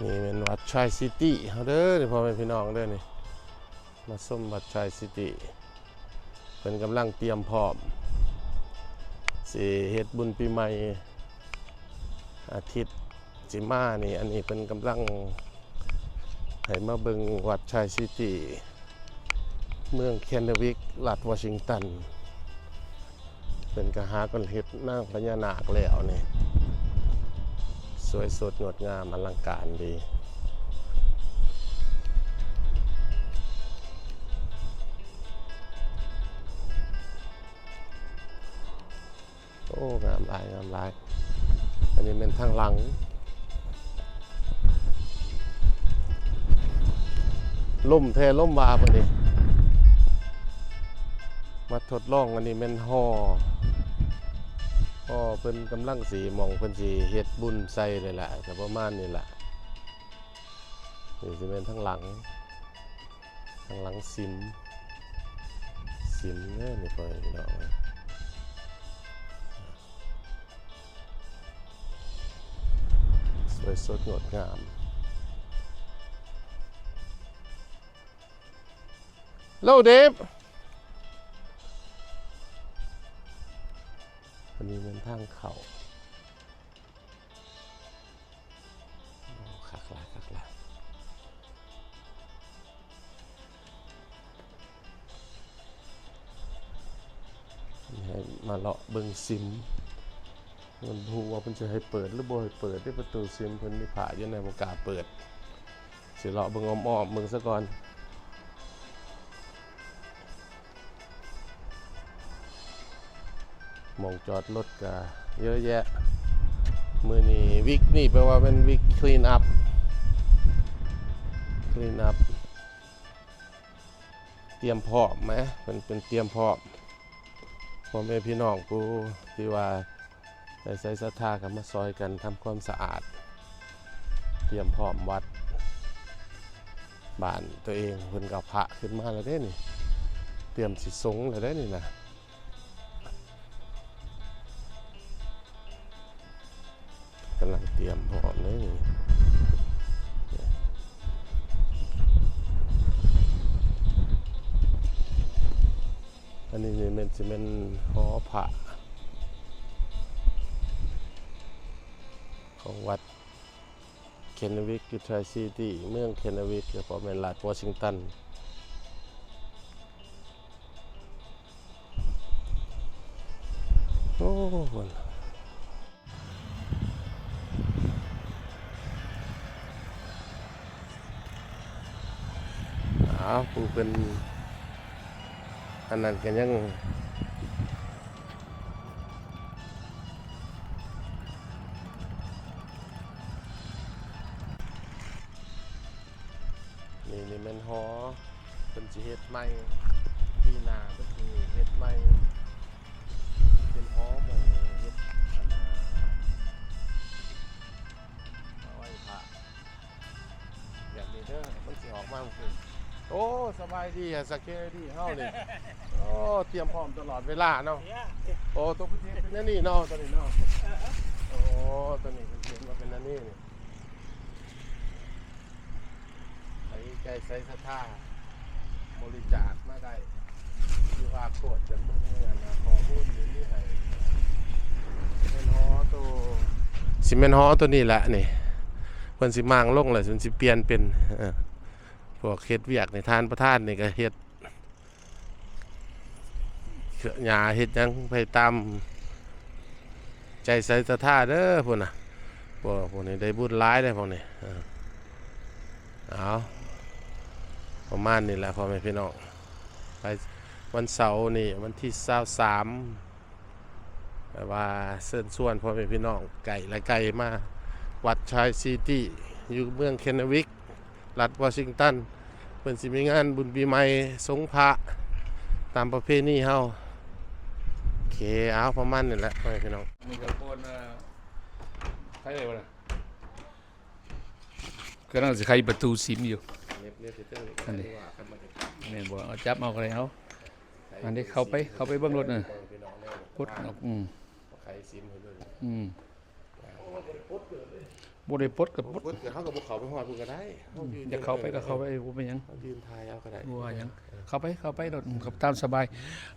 นี่เป็นวัดชัยซิตี้เฮาเด้อนี่พ่อแม่พี่น้องเด้อนี่มาส้มวัดชัยซิตี้เป็นกำลังเตรียมพร้อมสิเฮ็ดบุญปีใหม่อาทิตย์สิมานี่อันนี้เป็นกำลังให้มาเบิ่งวัดชัยซิตี้เมืองเคนเนวิกรัฐวอชิงตันเป็นกะหากันเฮ็ดนางพญานาคแล้วนี่สวยสดงดงามอลังการดีโอ้งามหลายงามหลายอันนี้เป็นทางหลังล่มแท้ล่มวาพอดีมาทดลองอันนี้เป็นห่อเพิ่นกำลังสีมองเพิ่นสีเฮ็ดบุญใส่เลยแหละแต่ประมาณนี้แหละนี่จะเป็นทางหลังซิมเนี่ยนี่พอพี่น้องสวยสดงดงามโลเดฟอันนี้เป็นทางเขาคักหลายให้มาเลาะเบิ่งซิมมันพูว่ามันจะให้เปิดหรือบ่ให้เปิดได้ประตูซิมเพิ่นมีผ่าอยู่ในบ่กล้าเปิดสิเลาะเบิ่งอ้อมๆเบิ่งซะก่อนมองจอดรถก็เยอะแยะมือนี้วิกนี่แปลว่าเป็นวิกคลีนอัพเตรียมพร้อมไหมเป็นเตรียมพร้อมพ่อแม่พี่น้องกูที่ว่าใส่ศรัทธากันมาซอยกันทำความสะอาดเตรียมพร้อมวัดบ้านตัวเองเพิ่นกับพระขึ้นมาแล้วได้นี่เตรียมสิสงแล้วได้นี่นะกำลังเตรียมพร้อมเลยนี่อันนี้มันจะเป็นหอพระของวัดเคนเนวิกยูไทซิตี้เมืองเคนเนวิกก็เป็นรัฐวอชิงตันโอ้โหผู้เป็นอันนั้นกันยังนี่มันหอเป็นสิเฮ็ดใหม่ปีหน้าก็คือเฮ็ดใหม่เป็นหอหมู่เฮ็ดเอาไว้พระอย่างนี้เด้อมันสิออกมาคือโอ้สบายดีอะสักแค่ดีเฮานี่โอ้เตรียมพร้อมตลอดเวลาเนาะโอ้ตัวประเทศเป็นนั่นนี่เนาะตัวนี้เนาะโอ้ตัวนี้เป็นเห็นว่าเป็นนั่นนี่ใจใส่ศรัทธาบริจาคมาได้ที่ว่าโคตรจะมุ่งเงินขอพูดอยู่นี่ให้เป็นฮอตัวสิเป็นฮอตัวนี้แหละนี่เพิ่นสิมางลงเลยสิเปลี่ยนเป็นพวกเฮ็ดเวียกในทานประทานนี่ก็เฮ็ดหญ้าเฮ็ดหยังไปตามใจใส่ศรัทธาเด้อพุ่นน่ะพวกนี้ได้บุญหลายได้พวกนี้เอาประมาณนี้แหละพ่อแม่พี่น้องไปวันเสาร์นี่วันที่23แบบว่าเชิญชวนพ่อแม่พี่น้องไก่มาวัดชัยซิตี้อยู่เมืองเคนเนวิกรัฐวอชิงตันเป็นสิมีงานบุญปีใหม่สงพระตามประเพณีเฮาโอเคเอาประมาณนี้แหละพ่อแม่พี่น้องมีกระโปรงใครเลยวะก็น่าจะใครประตูซิมอยู่อันนี้แม่บอกเอาจับเอาอะไรเอาอันนี้เข้าไปเบิ้งรถน่ะพุทธ บ่ได้ปลดกับปลด เกิดเขากับพวกเขาไปหอดพุ่นก็ได้เยืน อยากเข้าไปก็เข้าไปบ่เป็นหยัง เขายืนทายเอาก็ได้ บ่ว่าหยังเข้าไปโดดกับตามสบาย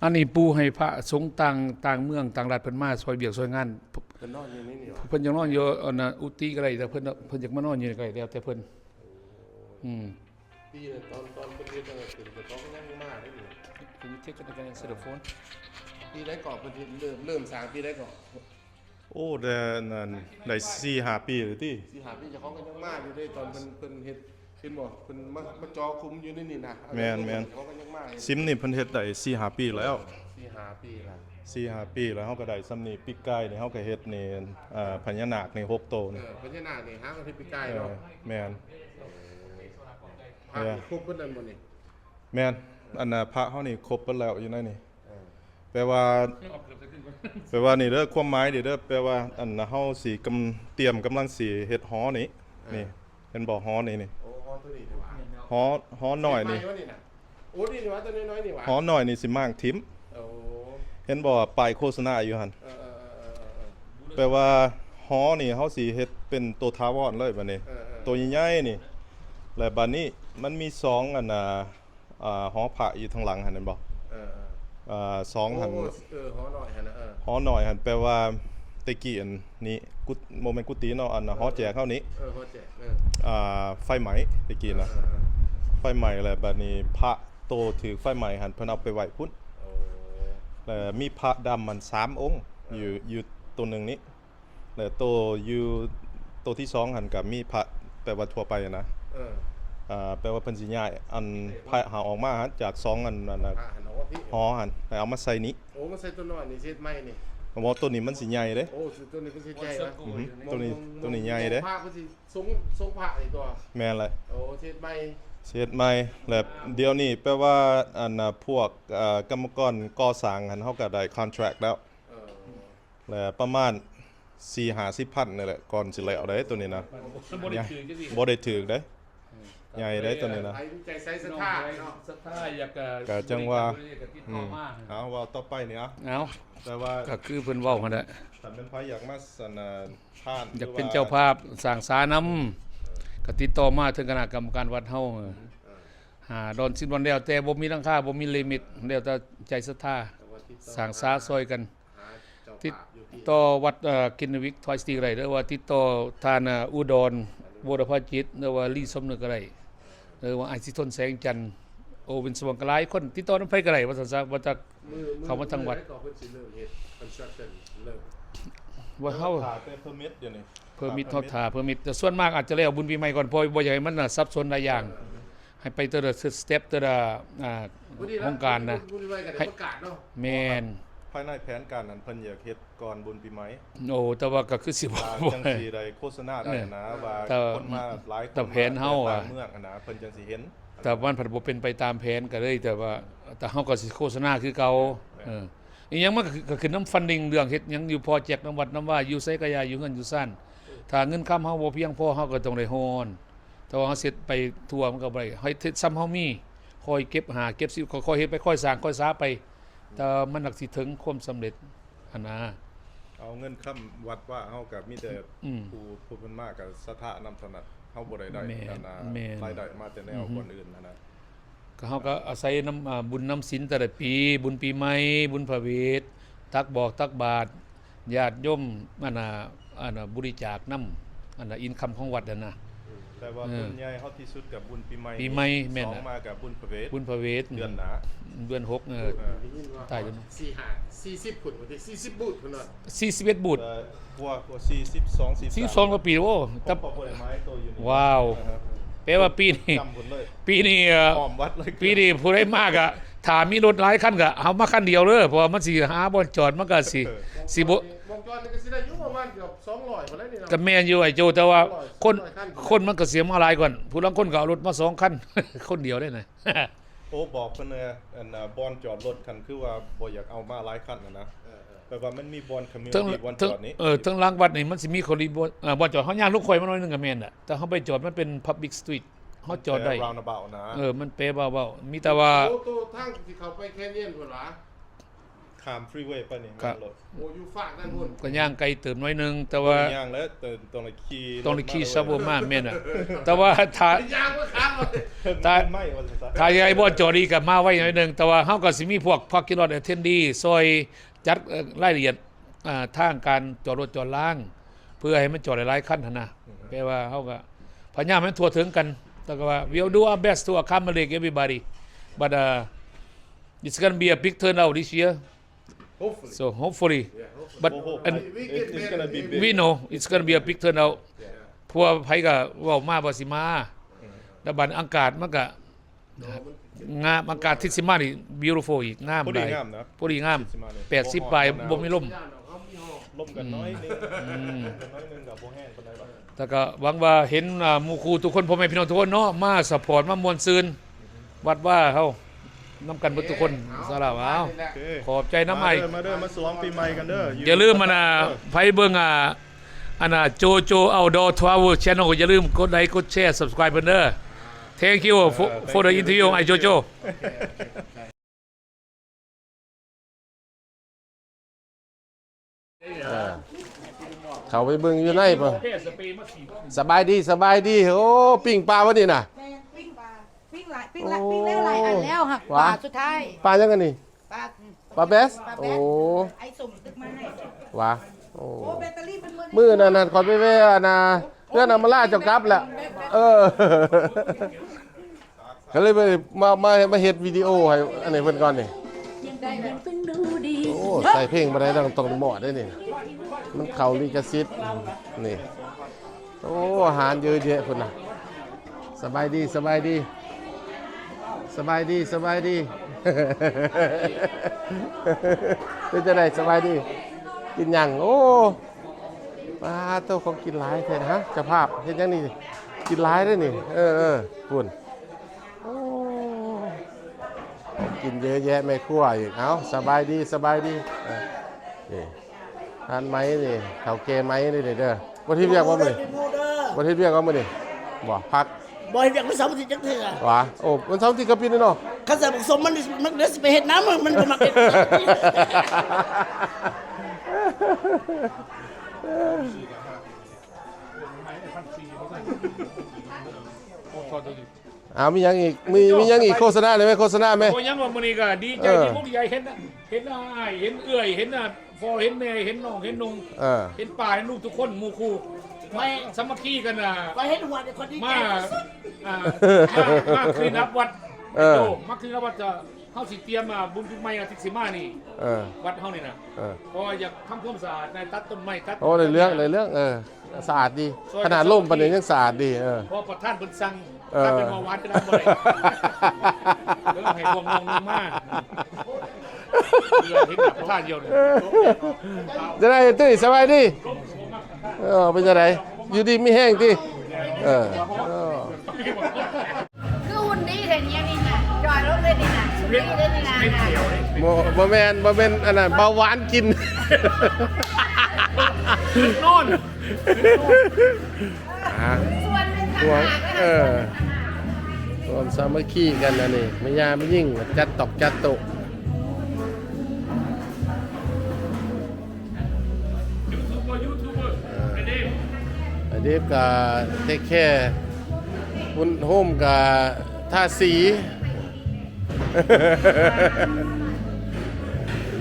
อันนี้ปูให้พระสงฆ์ต่างเมืองต่างรัฐเพิ่นมาซอยเบียกซอยงาน เพิ่นนอนอยู่นี่นี่หว่า เพิ่นยังนอนอยู่อันน่ะอุติก็ได้แต่เพิ่นอยากมานอนอยู่นี่ก็ได้แล้วแต่เพิ่นปีนั้นตอนเพิ่นเฮ็ดจังได๋ถึงจะต้องนั่งมาได้นี่ Can you take it again instead of phone ปีได้ก่อนเพิ่นเริ่มสร้างปีได้ก่อน โอ้แต่นั่นได้4-5 ปีหรือติ สิหาปีเจ้าของก็ยังมาอยู่ได้ตอนเพิ่นเฮ็ดขึ้นบ่เพิ่นมาจอคุมอยู่นี่นี่นะ แม่น เขาก็ยังมา ซิมนี่เพิ่นเฮ็ดได้4-5 ปีแล้ว สิหาปีละ 4-5 ปีแล้วเฮาก็ได้ซำนี้ปีกายนี่เฮาก็เฮ็ดนี่พญานาคนี่6โตวนี่ พญานาคนี่หางกันที่ปีกาย เอ เนาะ อแม่น พระครบเพิ่นนั่นบ่นี่ แม่นอันน่ะพระเฮานี่ครบเบิดแล้วอยู่ในนี่แปลว่านี่เด้อความหมายนี่เด้อแปลว่าอันน่ะเฮาสิเตรียมกำลังสิเฮ็ดหอนี่นี่เห็นบ่หอนี่นี่ โอ้ฮอตัวนี้นี่หว่า หอน้อยนี่ นี่น่ะโอ้นี่นี่หว่าตัวน้อยๆนี่หว่า หอน้อยนี่สิมางทิม โอ้ เห็นบ่ป้ายโฆษณาอยู่หั่น เออ แปลว่าหอนี่เฮาสิเฮ็ดเป็นตัวถาวรเลยบัดนี้ตัวใหญ่ๆนี่และบัดนี้มันมี2อันน่ะหอพระอยู่ทางหลังหั่นเห็นบ่2หั่น ฮอหน่อยหั่นน่ะหอน้อยหั่นแปลว่าตะกี้อันนี้กุดโมเมนต์กุฏิเนาะอันน่ะหอแจกเฮานี้ ฮอแจกไฟไหม้ตะกี้น่ะไฟไหม้แล้วบัดนี้พระโตถือไฟไหม้หั่นเพิ่นเอาไปไว้พุ่น โอ้ แล้วมีพระดำมัน3องค์อยู่ตัวหนึงนี้แล้วตัวที่2หั่นก็มีพระแปลว่าทั่วไปนะแปลว่าเพิ่นสิย้ายอันพระหาออกมาหั่นจาก2อันนั้นน่ะ หันออกว่าพี่ หอหั่นแล้วเอามาใส่นี้ โอ้มันใส่ตัวน้อยนี่เฮ็ดใหม่นี่ เพราะว่าตัวนี้มันสิใหญ่เด้ โอ้ตัวนี้เพิ่นสิใหญ่นะ ตัวนี้ใหญ่เด้ พระเพิ่นสิทรงพระนี่ตัว แม่นเลย โอ้เฮ็ดใหม่ เฮ็ดใหม่แล้วเดี๋ยวนี้แปลว่าอันน่ะพวกกรรมกรก่อสร้างหั่นเฮาก็ได้คอนแทรคแล้วแล้วประมาณ4-50 พันนี่แหละก่อนสิแล้วได้ตัวนี้นะบ่ได้ถือเด้ใหญ่ได้ตัวนี้นะ ใครใจใส่ศรัทธาเนาะ ศรัทธาอยาก ก็จังว่า เอา เอาว่าต่อไปนี่อ่ะแต่ว่า ก็คือเพิ่นเว้าหั่นแหละ ถ้าเป็นไผอยากมาสนะทาน อยากเป็นเจ้าภาพสร้างศาลนำก็ติดต่อมาถึงคณะกรรมการวัดเฮาดอนสิ้นวันแล้วแต่บ่มีราคาบ่มีลิมิตแล้วแต่ใจศรัทธาสร้างศาลซอยกันติดต่อวัดกินวิกทอยสตีก็ได้หรือว่าติดต่อทานอุดรวรพจิตหรือว่าลีสมนึกก็ได้หรือว่าไอซิทนแสงจันทร์โอเป็นสว่างกลายคนติดต่อนำไผก็ได้ว่าซั่นซะว่าจักเข้ามาทางวัด ก็เพิ่นสิเริ่มเฮ็ด construction เริ่ม ว่าเฮา ขาดแต่เพอร์มิทเดี๋ยวนี้ เพอร์มิทเฮาถ่าเพอร์มิทแต่ส่วนมากอาจจะแล้วบุญปีใหม่ก่อนเพราะบ่อยากให้มันซับซ้อนหลายอย่างให้ไปแต่ละสเต็ปแต่ละโครงการนะ บุญไว้ก็ได้ประกาศเนาะ แม่น ภายในแผนการนั้นเพิ่นอยากเฮ็ดก่อนบุญปีใหม่ โอ้แต่ว่าก็คือสิบ่ จังสิได้โฆษณาได้นะว่า แต่ คนมาหลายคน แต่แผนเฮาอะ เมืองนะเพิ่นจังสิเห็น แต่มันผัดบ่เป็นไปตามแผนก็เลยแต่ว่าแต่เฮาก็สิโฆษณาคือเก่าอีหยังมันก็คือน้ำฟันดิงเรื่องเฮ็ดหยังอยู่พอแจกน้ำวัดน้ำว่าอยู่ไสก็อย่าอยู่เงินอยู่ซ่านถ้าเงินค้ำเฮาบ่เพียงพอเฮาก็ต้องได้ฮ้อนแต่ว่าเฮาเสร็จไปทั่วมันก็บ่ได้ให้ซ้ำเฮามีคอยเก็บหาเก็บสิค่อยๆเฮ็ดไปค่อยสร้างค่อยสาไปแต่มันนักสิถึงความสำเร็จอันนะ เอาเงินค้ำวัดว่าเฮาก็มีแต่ผู้เพิ่นมาก็ศรัทธานำถนัดเฮาบ่ได้นั่นนะรายได้มาแต่แนวคนอื่นนะ ก็เฮาก็อาศัยน้ำบุญน้ำศีลแต่ละปีบุญปีใหม่บุญพระเวทตักบอกตักบาตรญาติโยมอันน่ะบริจาคนำอันน่ะอินคัมของวัดนั่นน่ะ แต่ว่าบุญใหญ่เฮาที่สุดกับบุญปีใหม่ ปีใหม่แม่น สองมากับบุญพระเวท บุญพระเวท เดือนหนา เดือน6ตายจน 40พุ่นบ่ได้40บูทพุ่นน่ะ 41บุตร กว่า42 42กว่าปีโอ้ ตั แต่ บบ่ได้ไม้โตอยู่นี่ ว้าวแปลว่าปีนี้ จำผลเลย ปีนี้ อ้อมวัดเลย ปีนี้ผู้ใดมากอะถ้ามีรถหลายคันก็เอามาคันเดียวเด้อเพราะว่ามันสิหาบ่อนจอดมันก็สิบ่ วงจรนี่ก็สิได้อยู่ประมาณเกือบ200พุ่นแล้วนี่เนาะ ก็แม่นอยู่ไอ้โจแต่ว่าคนมันก็เสียมาหลายกว่าผู้ลางคนก็เอารถมา2คัน คนเดียวได้น่ะ โอ้บอกเพิ่นเลยอันบอนจอดรถคันคือว่าบ่อยากเอามาหลายคันนะแปลว่ามันมีบอนคอมมิวนิ ทั้ง ตี้บอนจ ทั้ง อดนี้ ทั้งหลังวัดนี่มันสิมีคนรีบ่บ่จอดเฮาย่างลูกข่อยมาหน่อยนึงก็แม่นน่ะแต่เฮาไปจอดมันเป็น public street เฮาจอดได้ roundabout นะ มันเป๊ะเบาๆมีแต่ว่า โตทางที่เขาไปแค่นี้พุ่นล่ะ ข้ามฟรีเวย์ไปนี่ ครับ รถ โอ้อยู่ฝากนั่นพุ่น ก็ย่างไกลเติมน้อยหนึงแต่ว่า ย่างแล้วแต่ต้องขี่ ต้องได้ขี่ซับเวอร์มาแม่นอ่ะแต่ว่าถ้าย างก็ค้างเลย ถ้า ไม่ว่าจะ ถ้าใหญ่บ่จอดีก็มาไว้หน่อยหนึงแต่ว่าเฮาก็สิมีพวก parking lot attendee ซอยจัดรายละเอียดทางการจอดรถจอดล่าง เพื่อให้มันจอดหลายๆคันหั่นน่ะแปลว่าเฮาก็พยายามให้ทั่วถึงกันแต่ก็ว่า we'll do our best to accommodate everybody but it's going to be a big turnout this year hopefully so hopefully but and it's gonna be big we know it's going to be a big turnout เพราะว่าไผก็เว้ามาบ่สิมาแล้วบัดอากาศมันก็งามอากาศที่สิมานี่ beautiful อีกงาม พอ ห ดี ลาย งามนะ พอดีงาม สิมานี่ 80ปลายบ่มีลม ลมกันน้อยนึงกันน้อยนึงกับบ่แห้งปานใดวะ แต่ก็หวังว่าเห็นหมู่ครูทุกคนพ่อแม่พี่น้องทุกคนเนาะมาซัพพอร์ตมามวลซืนวัดว่าเฮานำกันเบิดทุกคนสำหรับเอา โอเค ขอบใจน้ำใหม่ มาเด้อมาสวมปีใหม่กันเด้อ อย่าลืมไผเบิ่งโจโจเอาดอทราเวล channel อย่าลืมกดไลค์กดแชร์ subscribe เพิ่นเด้อ Thank you for the interview ไอ้โจโจ เขาไปเบิ่งอยู่ในป่ะสบายดีโอ้ปิ้งปลาวะนี่น่ะ แม่ปิ้งปลาปิ้งหลายปิ้งละปิ้งแล้วหลายอันแล้วหักป ว้า ลาสุดท้าย ปลายังไงนี่ ปลา ปลาเบส ปลาแบ โอ้ สไอ้ส่งตึกมาให้ วะโอ้ โอ้แบตเตอรี่เป็น มือนั่นขอไปเว้นะเพื่อนเอามาล่าเจ้ากลับแหละเออก็เลยไปมาเฮ็ดวิดีโอให้อันนี้เพิ่นก่อนนี่ ได้ยังเพิ่งดูดี โอ้ใส่เพลงมาได้ต้องเหมาะได้นี่มันเข้าลิขสิทธิ์นี่โอ้อาหารเยอะแยะพุ่นน่ะสบายดีเป็นจะได้สบายดีกินหยังโอ้ปลาโตเขากินหลายแท้นะฮะเจ้าภาพเห็นยังนี่กินหลายได้นี่พุ่นโอ้กินเยอะแยะไม่ครัวอีกเอ้าสบายดีนี่ทานไหมนี่เขาเกไหมนี่เด้อวันที่เรียกว่ามื้อวันที่เรียกว่ามื้อนี่บ่พัก บ่เรียกว่าสามสิจังเทื่อ วะโอ้วันเสาร์ที่กระปินนี่เนาะ คันใส่ผสมมันเดี๋ยวสิไปเฮ็ดน้ำมันบ่มักเฮ็ด อ้าวมียังอีกมียังอีกโฆษณาเลยไหมโฆษณาไหม โอ้ยังว่ามื้อนี้ก็ดีใจที่พวกใหญ่เห็นอ้ายเห็นเอื้อยเห็นพ่อเห็นแม่เห็นน้องเห็นนุ่ง เห็นป้าเห็นลูกทุกคนหมู่คู่มาสามัคคีกัน ไปเฮ็ดหัวคนดีใจ มาคืนรับวัดโตมาคืนรับวัดจะเฮาสิเตรียมบุญปีใหม่อาทิตย์สิมานี่วัดเฮานี่นะเพราะว่าอยากทำความสะอาดในตัดต้นไม้ตัด โอ้ในเรื่องสะอาดดีขนาดล่มปานนี้ยังสะอาดดี เพราะประธานเพิ่นสั่งถ้าเป็นเบาหวานจะรับบ่ได้แล้วให้พวกน้องลงมาเรือเห็นแบบประธานเดียวเลย จะได้ตุ้ยสบายดีเป็นจะไดอยู่ดีไม่แห้งติคือหุ่นดีแท้เนี้ยนี่น่ะจอดรถเลยนี่น่ะดีเลยนี่น่ะ บ่แม่นอันนั้นเบาหวานกิน โน่น ส่วนเป็น ห่วง ต่างหากเลย รวมสามัคคีกันนะนี่ไม่ยาไม่ยิ่งจัดตอกจัดโตะ ยูทูบเบอร์ไอ้เด้ อันนี้ก็เทคแค่คุณโฮมกับท่าสี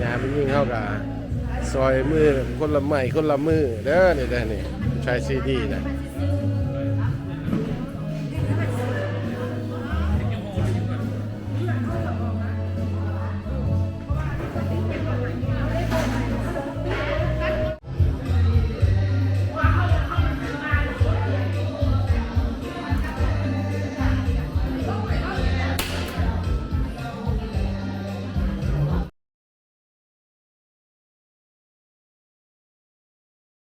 ยาไม่ยิ่งเข้ากับซอยมือคนละไม้คนละมือเด้อนี่ชายซีดีนะ